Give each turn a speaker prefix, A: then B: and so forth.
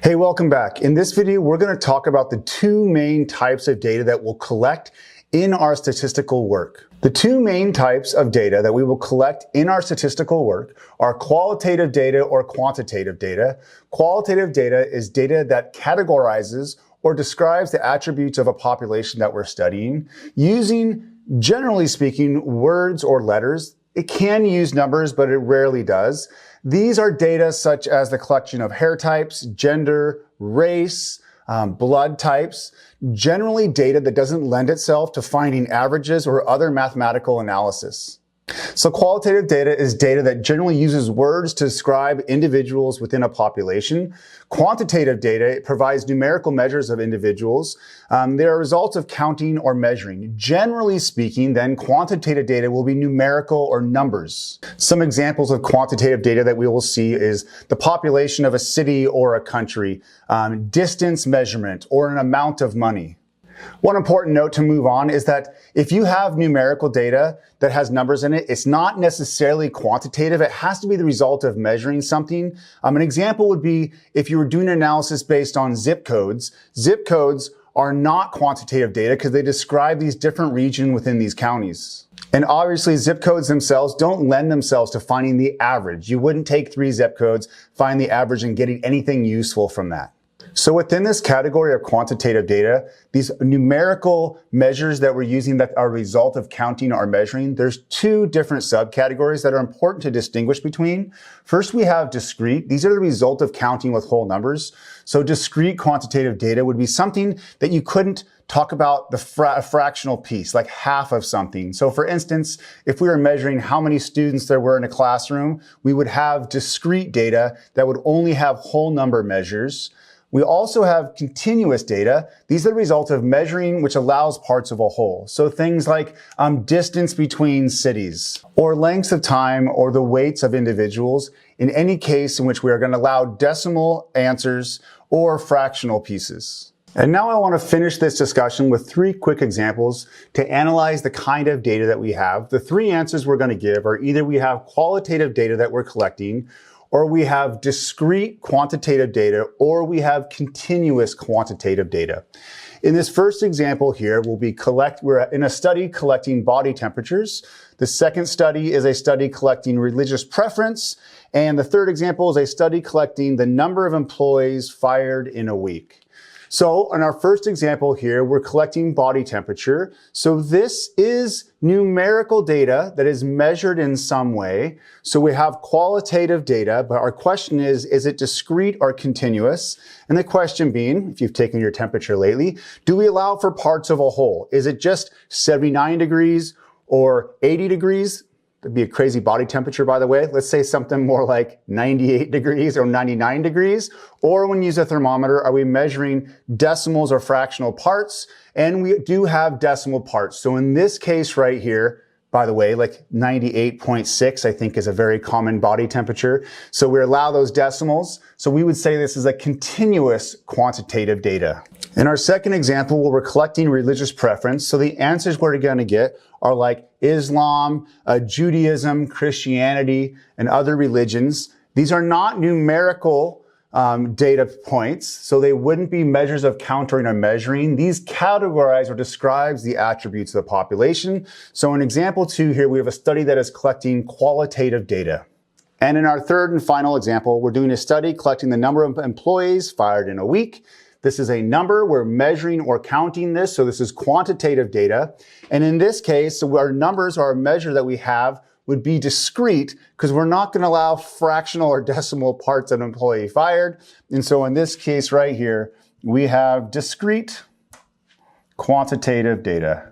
A: Hey, welcome back. In this video, we're going to talk about the two main types of data that we'll collect in our statistical work. The two main types of data that we will collect in our statistical work are qualitative data or quantitative data. Qualitative data is data that categorizes or describes the attributes of a population that we're studying using, generally speaking, words or letters. It can use numbers, but it rarely does. These are data such as the collection of hair types, gender, race, blood types, generally data that doesn't lend itself to finding averages or other mathematical analysis. So qualitative data is data that generally uses words to describe individuals within a population. Quantitative data provides numerical measures of individuals. They are results of counting or measuring. Generally speaking, then, quantitative data will be numerical or numbers. Some examples of quantitative data that we will see is the population of a city or a country, distance measurement, or an amount of money. One important note to move on is that if you have numerical data that has numbers in it, it's not necessarily quantitative. It has to be the result of measuring something. An example would be if you were doing an analysis based on zip codes. Zip codes are not quantitative data because they describe these different regions within these counties. And obviously, zip codes themselves don't lend themselves to finding the average. You wouldn't take 3 zip codes, find the average, and getting anything useful from that. So within this category of quantitative data, these numerical measures that we're using that are a result of counting or measuring, there's 2 different subcategories that are important to distinguish between. First, we have discrete. These are the result of counting with whole numbers. So discrete quantitative data would be something that you couldn't talk about the fractional piece, like half of something. So for instance, if we were measuring how many students there were in a classroom, we would have discrete data that would only have whole number measures. We also have continuous data. These are the result of measuring, which allows parts of a whole. So things like distance between cities, or lengths of time, or the weights of individuals, in any case in which we are going to allow decimal answers or fractional pieces. And now I want to finish this discussion with 3 quick examples to analyze the kind of data that we have. The 3 answers we're going to give are either we have qualitative data that we're collecting, or we have discrete quantitative data, or we have continuous quantitative data. In this first example here, we're in a study collecting body temperatures. The second study is a study collecting religious preference. And the third example is a study collecting the number of employees fired in a week. So in our first example here, we're collecting body temperature. So this is numerical data that is measured in some way. So we have qualitative data, but our question is it discrete or continuous? And the question being, if you've taken your temperature lately, do we allow for parts of a whole? Is it just 79 degrees or 80 degrees? That'd be a crazy body temperature, by the way. Let's say something more like 98 degrees or 99 degrees. Or when we use a thermometer, are we measuring decimals or fractional parts? And we do have decimal parts. So in this case right here, by the way, like 98.6, I think, is a very common body temperature. So we allow those decimals. So we would say this is a continuous quantitative data. In our second example, where we're collecting religious preference, so the answers we're going to get are like Islam, Judaism, Christianity, and other religions. These are not numerical data points, so they wouldn't be measures of counting or measuring. These categorize or describes the attributes of the population. So in example 2 here, we have a study that is collecting qualitative data. And in our third and final example, we're doing a study collecting the number of employees fired in a week. This is a number. We're measuring or counting this, so this is quantitative data. And in this case, so our numbers, or our measure that we have, would be discrete because we're not going to allow fractional or decimal parts of an employee fired. And so in this case right here, we have discrete quantitative data.